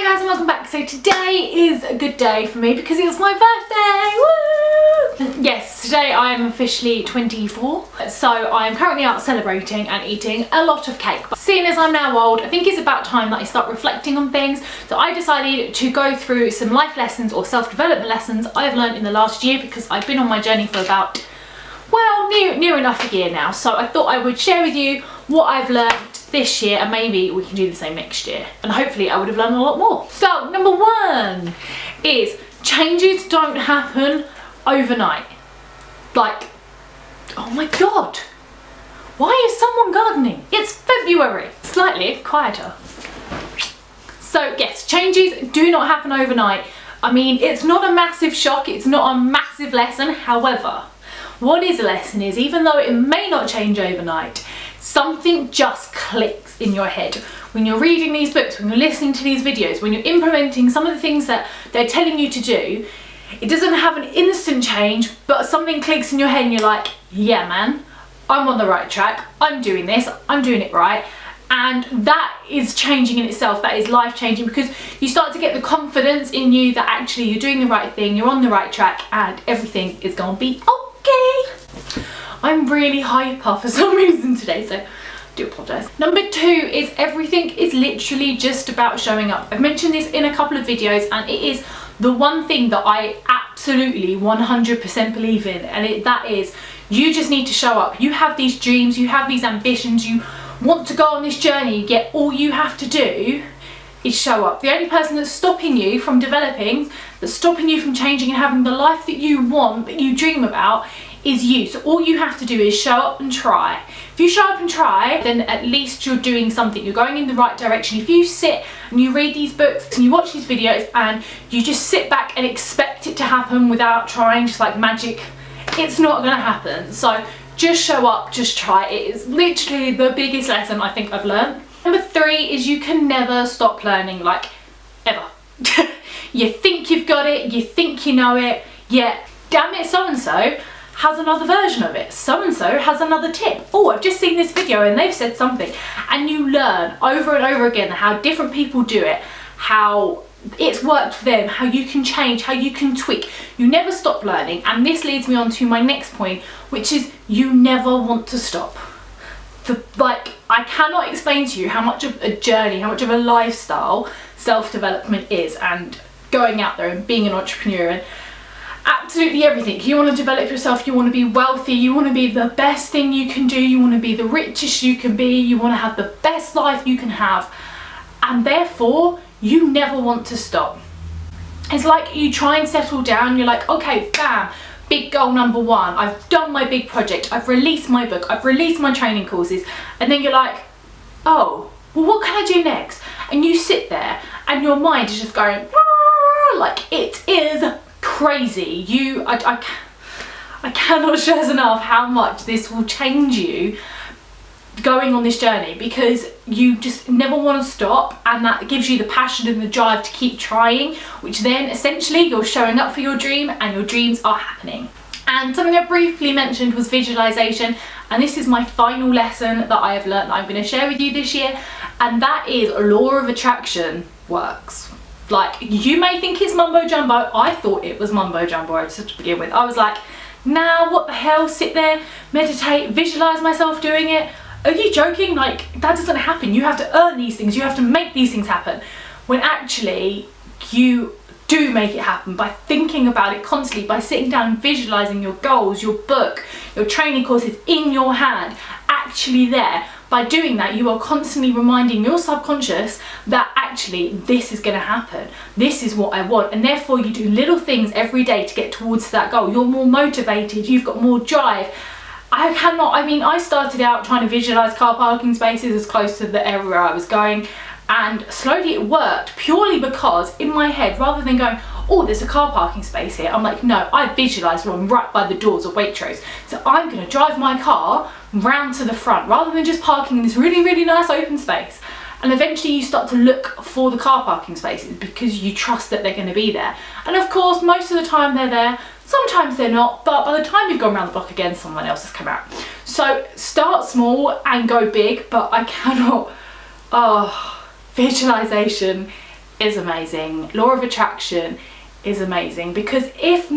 guys and welcome back. So today is a good day for me because it's my birthday. Woo! Yes, today I am officially 24, so I am currently out celebrating and eating a lot of cake. But seeing as I'm now old, I think it's about time that I start reflecting on things. So I decided to go through some life lessons or self-development lessons I've learned in the last year, because I've been on my journey for about, well, near enough a year now. So I thought I would share with you what I've learned this year, and maybe we can do the same next year, and hopefully I would have learned a lot more. So number one is changes don't happen overnight. Like, oh my god, why is someone gardening? It's February. Slightly quieter. So yes, changes do not happen overnight. I mean, it's not a massive shock, it's not a massive lesson. However, what is a lesson is, even though it may not change overnight, something just clicks in your head. When you're reading these books, when you're listening to these videos, when you're implementing some of the things that they're telling you to do, it doesn't have an instant change, but something clicks in your head and you're like, yeah man, I'm on the right track, I'm doing this, I'm doing it right. And that is changing in itself, that is life changing, because you start to get the confidence in you that actually you're doing the right thing, you're on the right track, and everything is gonna be okay. I'm really hyper for some reason today, so I do apologise. Number two is everything is literally just about showing up. I've mentioned this in a couple of videos, and it is the one thing that I absolutely 100% believe in, and that is, you just need to show up. You have these dreams, you have these ambitions, you want to go on this journey, yet all you have to do is show up. The only person that's stopping you from developing, that's stopping you from changing and having the life that you want, that you dream about, is you. So all you have to do is show up and try. If you show up and try, then at least you're doing something, you're going in the right direction. If you sit and you read these books and you watch these videos and you just sit back and expect it to happen without trying, just like magic, it's not gonna happen. So just show up, just try. It is literally the biggest lesson I think I've learned. Number three is you can never stop learning, like, ever. You think you've got it, you think you know it, yet damn it, so-and-so has another version of it. So-and-so has another tip. Oh, I've just seen this video and they've said something. And you learn over and over again how different people do it, how it's worked for them, how you can change, how you can tweak. You never stop learning. And this leads me on to my next point, which is you never want to stop. I cannot explain to you how much of a journey, how much of a lifestyle self-development is, and going out there and being an entrepreneur and absolutely everything. You want to develop yourself, you want to be wealthy, you want to be the best thing you can do, you want to be the richest you can be, you want to have the best life you can have, and therefore you never want to stop. It's like you try and settle down, you're like, okay, bam, big goal number one, I've done my big project, I've released my book, I've released my training courses, and then you're like, oh, well what can I do next? And you sit there and your mind is just going, like, it is crazy. I cannot stress enough how much this will change you going on this journey, because you just never want to stop, and that gives you the passion and the drive to keep trying, which then essentially you're showing up for your dream and your dreams are happening. And something I briefly mentioned was visualization, and this is my final lesson that I have learned that I'm going to share with you this year, and that is law of attraction works. Like, you may think it's mumbo jumbo. I thought it was mumbo jumbo to begin with. I was like, nah, what the hell, sit there, meditate, visualize myself doing it. Are you joking? Like, that doesn't happen. You have to earn these things, you have to make these things happen. When actually you do make it happen by thinking about it constantly, by sitting down and visualizing your goals, your book, your training courses in your hand, actually there. By doing that, you are constantly reminding your subconscious that actually this is going to happen. This is what I want. And therefore you do little things every day to get towards that goal. You're more motivated, you've got more drive. I started out trying to visualize car parking spaces as close to the area where I was going, and slowly it worked, purely because in my head, rather than going, oh, there's a car parking space here, I'm like, no, I visualised one right by the doors of Waitrose. So I'm going to drive my car round to the front, rather than just parking in this really, really nice open space. And eventually you start to look for the car parking spaces because you trust that they're going to be there. And of course, most of the time they're there, sometimes they're not, but by the time you've gone around the block again, someone else has come out. So start small and go big, but I cannot, visualization is amazing. Law of attraction is amazing, because if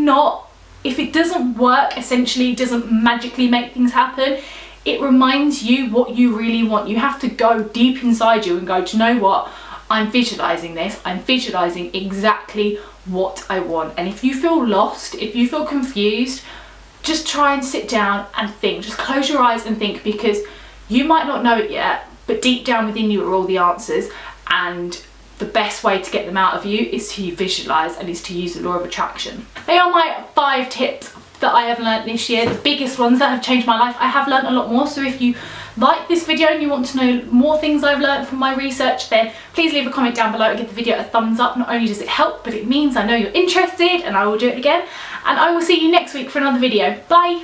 it doesn't work, essentially doesn't magically make things happen, it reminds you what you really want. You have to go deep inside you and go, do you know what? I'm visualizing this. I'm visualizing exactly what I want. And if you feel lost, if you feel confused, just try and sit down and think. Just close your eyes and think, because you might not know it yet, but deep down within you are all the answers. And the best way to get them out of you is to visualize and is to use the law of attraction. They are my 5 tips that I have learned this year, the biggest ones that have changed my life. I have learned a lot more, so if you like this video and you want to know more things I've learned from my research, then please leave a comment down below and give the video a thumbs up. Not only does it help, but it means I know you're interested, and I will do it again. And I will see you next week for another video. Bye!